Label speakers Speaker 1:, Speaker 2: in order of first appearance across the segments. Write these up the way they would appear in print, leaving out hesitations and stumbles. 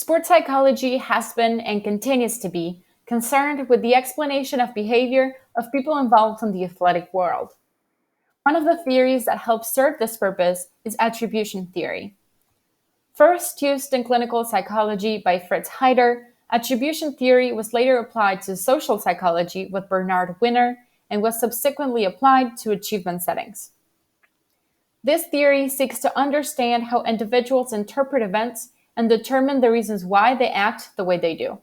Speaker 1: Sports psychology has been and continues to be concerned with the explanation of behavior of people involved in the athletic world. One of the theories that helps serve this purpose is attribution theory. First used in clinical psychology by Fritz Heider, attribution theory was later applied to social psychology with Bernard Winner and was subsequently applied to achievement settings. This theory seeks to understand how individuals interpret events and determine the reasons why they act the way they do.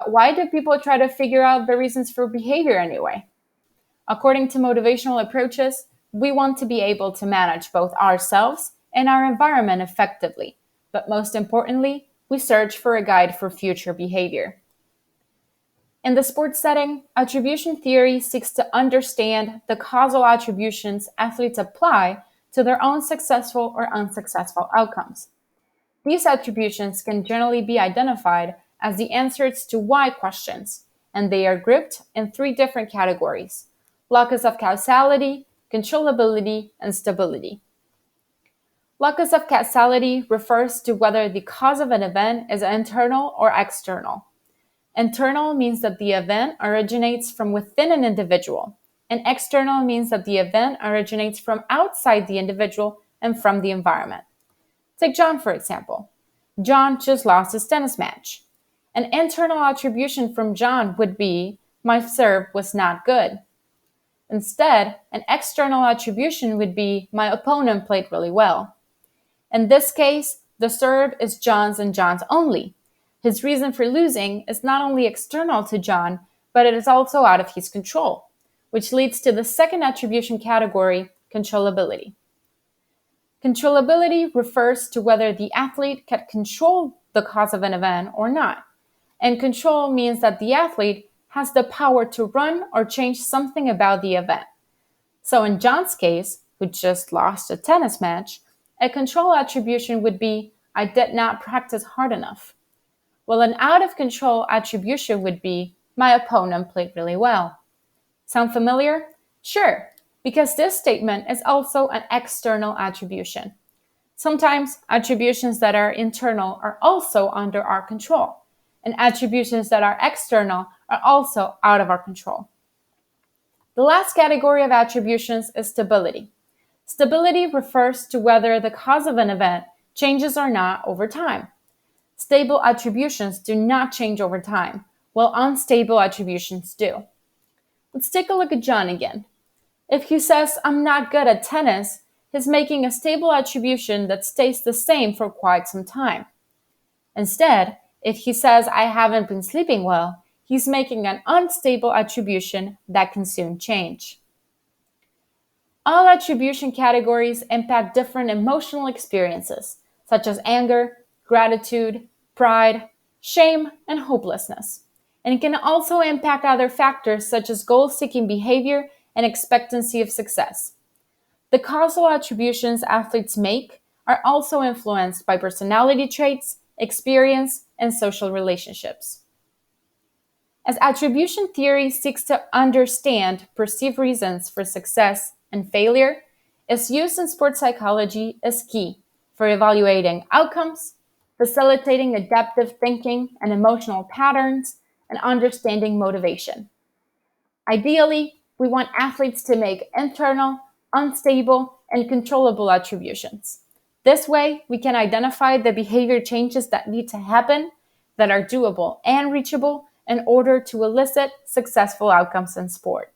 Speaker 1: Why do people try to figure out the reasons for behavior anyway? According to motivational approaches, we want to be able to manage both ourselves and our environment effectively, but most importantly, we search for a guide for future behavior. In the sports setting, attribution theory seeks to understand the causal attributions athletes apply to their own successful or unsuccessful outcomes. These attributions can generally be identified as the answers to why questions, and they are grouped in three different categories: locus of causality, controllability, and stability. Locus of causality refers to whether the cause of an event is internal or external. Internal means that the event originates from within an individual, and external means that the event originates from outside the individual and from the environment. Take John, for example. John just lost his tennis match. An internal attribution from John would be, my serve was not good. Instead, an external attribution would be, my opponent played really well. In this case, the serve is John's and John's only. His reason for losing is not only external to John, but it is also out of his control, which leads to the second attribution category, controllability. Controllability refers to whether the athlete can control the cause of an event or not. And control means that the athlete has the power to run or change something about the event. So in John's case, who just lost a tennis match, a control attribution would be, I did not practice hard enough. While an out of control attribution would be, my opponent played really well. Sound familiar? Sure, because this statement is also an external attribution. Sometimes attributions that are internal are also under our control, and attributions that are external are also out of our control. The last category of attributions is stability. Stability refers to whether the cause of an event changes or not over time. Stable attributions do not change over time, while unstable attributions do. Let's take a look at John again. If he says, I'm not good at tennis, he's making a stable attribution that stays the same for quite some time. Instead, if he says, I haven't been sleeping well, he's making an unstable attribution that can soon change. All attribution categories impact different emotional experiences, such as anger, gratitude, pride, shame, and hopelessness. And it can also impact other factors such as goal-seeking behavior and expectancy of success. The causal attributions athletes make are also influenced by personality traits, experience, and social relationships. As attribution theory seeks to understand perceived reasons for success and failure, its use in sports psychology is key for evaluating outcomes, facilitating adaptive thinking and emotional patterns, and understanding motivation. Ideally, we want athletes to make internal, unstable, and controllable attributions. This way, we can identify the behavior changes that need to happen, that are doable and reachable in order to elicit successful outcomes in sport.